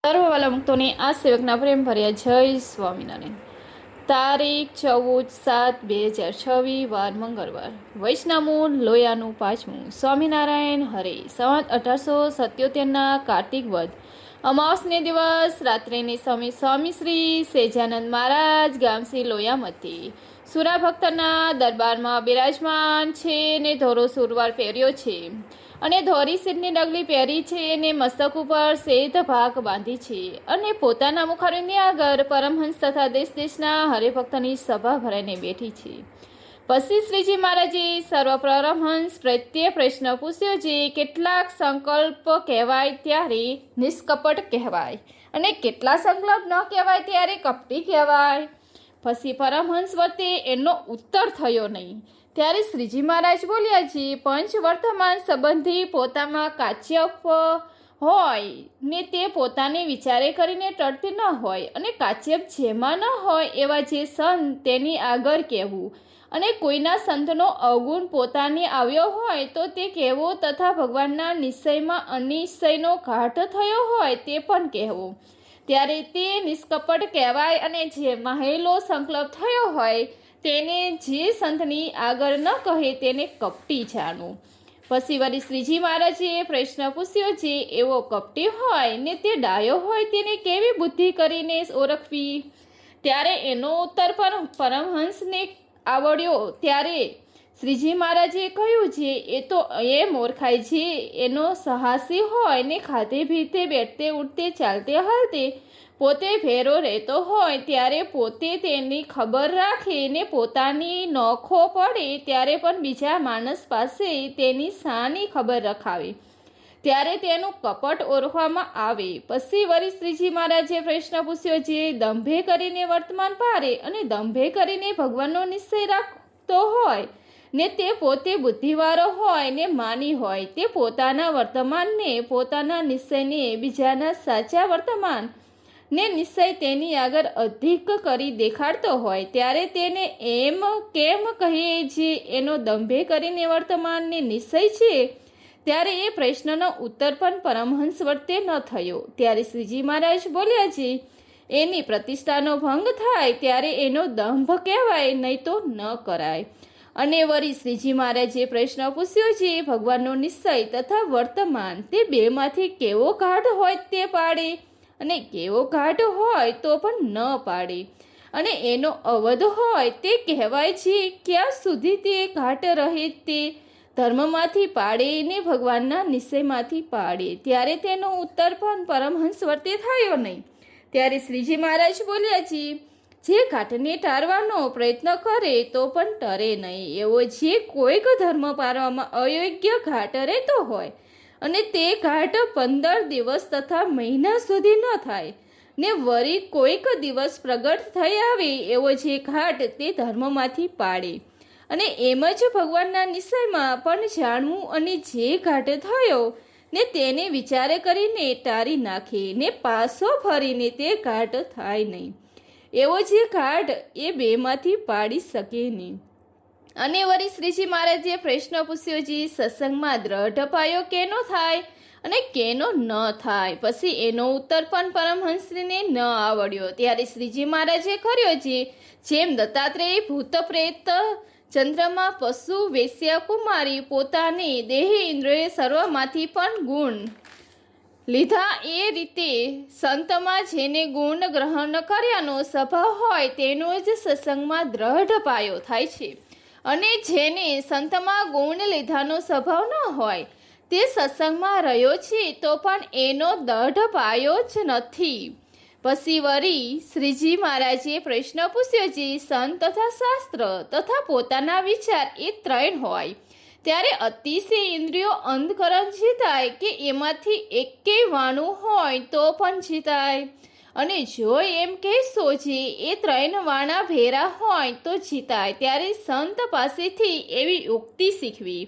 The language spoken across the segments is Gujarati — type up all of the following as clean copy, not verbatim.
સર્વવાલા મુક્તોને આ સેવકના પ્રેમ ભર્યા જય સ્વામિનારાયણ. તારીખ 14/7/2026 વાર મંગળવાર. વૈષ્ણવમૂળ લોયાનું પાંચમું. સ્વામિનારાયણ હરે. સંવત 1877 કાર્તિક વદ અમાવસને દિવસ રાત્રિની સમય સ્વામી શ્રી સેજાનંદ મહારાજ ગામ શ્રી લોયામતી સુરા ભક્તના દરબારમાં બિરાજમાન છે ને ધોરો સુરવાર પહેર્યો છે અને ધોરી સીરની ડગલી પહેરી છે અને મસ્તક ઉપર શ્વેત ભાગ બાંધી છે અને પોતાના મુખારવિંદની આગળ પરમહંસ તથા દેશ દેશના હરિભક્તની સભા ભરાઈને બેઠી છે. પછી શ્રીજી મહારાજે સર્વ પરમહંસ પ્રત્યે પ્રશ્ન પૂછ્યો છે. કેટલાક સંકલ્પ કહેવાય ત્યારે નિષ્કપટ કહેવાય અને કેટલા સંકલ્પ ન કહેવાય ત્યારે કપટી કહેવાય. પછી પરમહંસ વર્તે એનો ઉત્તર થયો નહીં. ત્યારે શ્રીજી મહારાજ બોલ્યા છે, પંચ વર્તમાન સંબંધી પોતામાં કાચ્યપ હોય ને તે પોતાને વિચારે કરીને ટળતી ન હોય અને કાચ્યપ જેમાં ન હોય એવા જે સંત તેની આગળ કહેવું અને કોઈના સંતનો અવગુણ પોતાને આવ્યો હોય તો તે કહેવો તથા ભગવાનના નિશ્ચયમાં અનિશ્ચયનો ઘાટ થયો હોય તે પણ કહેવો. ત્યારે તે નિષ્કપટ કહેવાય અને જે મહેલો સંકલ્પ થયો હોય તેને જે સંતની આગળ ન કહે તેને કપટી જાણવું. પછી વળી શ્રીજી મહારાજે પ્રશ્ન પૂછ્યો છે, એવો કપટી હોય ને તે ડાયો હોય તેને કેવી બુદ્ધિ કરીને ઓળખવી? ત્યારે એનો ઉત્તર પણ પરમહંસને આવડ્યો. ત્યારે શ્રીજી મહારાજે કહ્યું છે, એ તો એમ ઓળખાય છે એનો સાહસી હોય ને ખાતે પીતે બેઠતે ઉઠતે ચાલતે હાલતે પોતે ભેરો રહેતો હોય ત્યારે પોતે તેની ખબર રાખે ને પોતાની નોખો પડે ત્યારે પણ બીજા માણસ પાસે તેની શાની ખબર રખાવે ત્યારે તેનું કપટ ઓળખવામાં આવે. પછી વળી શ્રીજી મહારાજે પ્રશ્ન પૂછ્યો છે, દંભે કરીને વર્તમાન પારે અને દંભે કરીને ભગવાનનો નિશ્ચય રાખતો હોય ને તે પોતે બુદ્ધિવાળો હોય ને માની હોય તે પોતાના વર્તમાનને પોતાના નિશ્ચયને બીજાના સાચા વર્તમાન ને નિશ્ચય તેની આગળ અધિક કરી દેખાડતો હોય ત્યારે તેને એમ કેમ કહીએ જે એનો દંભે કરીને વર્તમાનને નિશ્ચય છે? ત્યારે એ પ્રશ્નનો ઉત્તર પણ પરમહંસ વર્તે ન થયો. ત્યારે શ્રીજી મહારાજ બોલ્યા છે, એની પ્રતિષ્ઠાનો ભંગ થાય ત્યારે એનો દંભ કહેવાય, નહીં તો ન કરાય. અને વળી શ્રીજી મહારાજે પ્રશ્ન પૂછ્યો છે, ભગવાનનો નિશ્ચય તથા વર્તમાન તે બેમાંથી કેવો ઘાટ હોય તે પાડે અને કેવો ઘાટ હોય તો પણ ન પાડે અને એનો અવધ હોય તે કહેવાય છે ક્યાં સુધી તે ઘાટ રહે તે ધર્મમાંથી પાડે ને ભગવાનના નિશ્ચયમાંથી પાડે. ત્યારે તેનો ઉત્તર પણ પરમહંસ વર્તે થયો નહીં. ત્યારે શ્રીજી મહારાજ બોલ્યા છે, જે ઘાટને ટાળવાનો પ્રયત્ન કરે તો પણ ટરે નહીં. એવો જે કોઈક ધર્મ પાળવામાં અયોગ્ય ઘાટ રહેતો હોય અને તે ઘાટ 15 દિવસ તથા મહિના સુધી ન થાય ને વળી કોઈક દિવસ પ્રગટ થઈ આવે એવો જે ઘાટ તે ધર્મમાંથી પાડે અને એમ જ ભગવાનના નિશ્ચયમાં પણ જાણવું અને જે ઘાટ થયો ને તેને વિચારે કરીને ટાળી નાખે ને પાછો ફરીને તે ઘાટ થાય નહીં એવો જે ઘાટ એ બેમાંથી પાડી શકે નહીં. અને વળી શ્રીજી મહારાજે પ્રશ્ન પૂછ્યો છે, સત્સંગમાં દ્રઢ પાયો કેનો થાય અને કેનો ન થાય? પછી એનો ઉત્તર પણ પરમહંસને ન આવડ્યો. ત્યારે શ્રીજી મહારાજે કર્યો છે, જેમ દત્તાત્રેય ભૂત પ્રેત ચંદ્રમાં પશુ વેશ્યા કુમારી પોતાની દેહ ઇન્દ્રિય સર્વમાંથી પણ ગુણ લીધા એ રીતે સંતમાં જેને ગુણ ગ્રહણ કર્યાનો સ્વભાવ હોય તેનો જ સત્સંગમાં દ્રઢ પાયો થાય છે અને જેને સંતમાં ગુણ લીધાનો સ્વભાવ ન હોય તે સત્સંગમાં રહ્યો છે તો પણ એનો દ્રઢ પાયો જ નથી. પછી વળી શ્રીજી મહારાજે પ્રશ્ન પૂછ્યો છે, સંત તથા શાસ્ત્ર તથા પોતાના વિચાર એ ત્રણ હોય ત્યારે અતિશય ઇન્દ્રિયો અંધકરણ જીતાય કે એમાંથી એકેય વાણું હોય તો પણ જીતાય? અને જો એમ કહેશો જે એ ત્રણ વાણા ભેરા હોય તો જીતાય. ત્યારે સંત પાસેથી એવી યુક્તિ શીખવી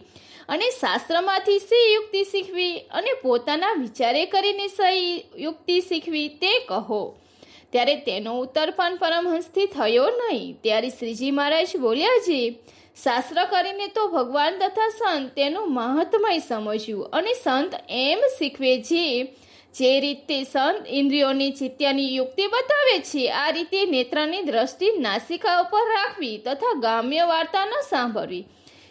અને શાસ્ત્રમાંથી સી યુક્તિ શીખવી અને પોતાના વિચારે કરીને સહી યુક્તિ શીખવી તે કહો. ત્યારે તેનો ઉત્તર પણ પરમહંસથી થયો નહીં. ત્યારે શ્રીજી મહારાજ બોલ્યા છે, શાસ્ત્ર કરીને તો ભગવાન તથા સંત તેનું મહાત્મય સમજ્યું અને સંત એમ શીખવે છે જે રીતે સંત ઇન્દ્રિયોની જીત્યાની યુક્તિ બતાવે છે, આ રીતે નેત્રની દ્રષ્ટિ નાસિકા ઉપર રાખવી તથા ગામ્ય વાર્તા ન સાંભળવી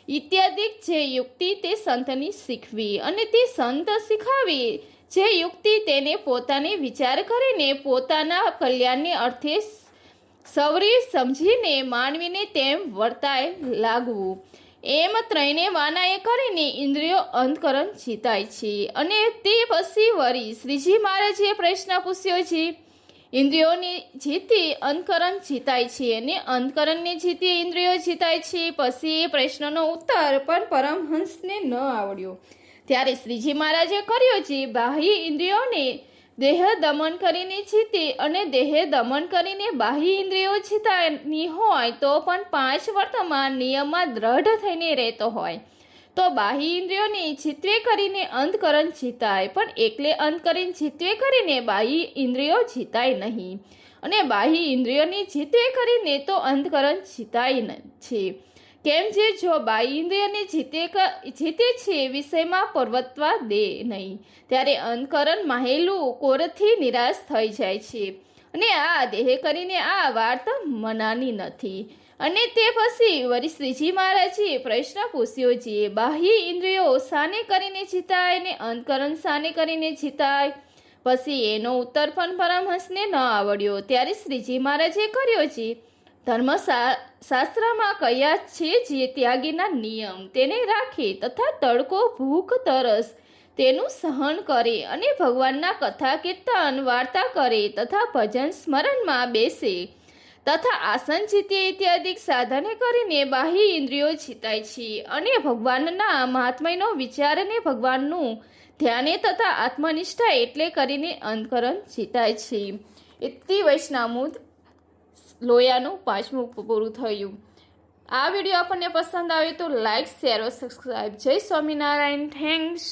ઇત્યાદિ જે યુક્તિ તે સંતની શીખવી અને તે સંત શીખાવી જે યુક્તિ તેને પોતાને વિચાર કરીને પોતાના કલ્યાણને અર્થે સવરી સમજીને માનવીને તેમ વર્તાય લાગવું. એમ ત્રણે વાનાએ કરીને ઇન્દ્રિયો અંતકરણ જીતાય છે. અને તે પછી વળી શ્રીજી મહારાજે પ્રશ્ન પૂછ્યો છે, ઇન્દ્રિયોને જીતી અંતકરણ જીતાય છે અને અંતકરણને જીતી ઇન્દ્રિયો જીતાય છે. પછી એ પ્રશ્નનો ઉત્તર પણ પરમહંસને ન આવડ્યો. ત્યારે શ્રીજી મહારાજે કર્યો છે, બાહ્ય ઇન્દ્રિયોને દેહ દમન કરીને જીતે અને દેહ દમન કરીને બાહ્ય ઇન્દ્રિયો જીતાની હોય તો પણ 5 વર્તમાન નિયમમાં દ્રઢ થઈને રહેતો હોય તો બાહ્ય ઇન્દ્રિયોને જીતવે કરીને અંતકરણ જીતાય, પણ એકલે અંતકરણ જીતવે કરીને બાહ્ય ઇન્દ્રિયો જીતાય નહીં. અને બાહ્ય ઇન્દ્રિયોને જીતવે કરીને તો અંતકરણ જીતાય છે. કેમ જે જો બાહ્ય ઇન્દ્રિયને જીતે છે વિષયમાં પરવત્વા દે નહીં, ત્યારે અંતકરણ માહેલું કોરથી નિરાશ થઈ જાય છે અને આ દેહ કરીને આ વાત મનાની નથી. અને તે પછી વળી શ્રીજી મહારાજે પ્રશ્ન પૂછ્યો છે, બાહ્ય ઇન્દ્રિયો શાને કરીને જીતાય ને અંતકરણ શાને કરીને જીતાય? પછી એનો ઉત્તર પણ પરમહંસને ન આવડ્યો. ત્યારે શ્રીજી મહારાજે કર્યો છે, ધર્મશાસ્ત્રમાં કયા છે જે ત્યાગીના નિયમ તેને રાખે તથા તડકો ભૂખ તરસ તેનું સહન કરે અને ભગવાનના કથા કીર્તન વાર્તા કરે તથા ભજન સ્મરણમાં બેસે તથા આસન જીતે ઇત્યાદિ સાધને કરીને બાહ્ય ઇન્દ્રિયો જીતાય છે અને ભગવાનના મહાત્મ્યનો વિચાર અને ભગવાનનું ધ્યાને તથા આત્મનિષ્ઠા એટલે કરીને અંતકરણ જીતાય છે. ઇતિ વૈષ્ણવ લોયાનું 5મું પૂરું થયું. આ વિડીયો આપણને પસંદ આવે તો લાઈક, શેર, સબસ્ક્રાઈબ. જય સ્વામિનારાયણ. થેન્ક્સ.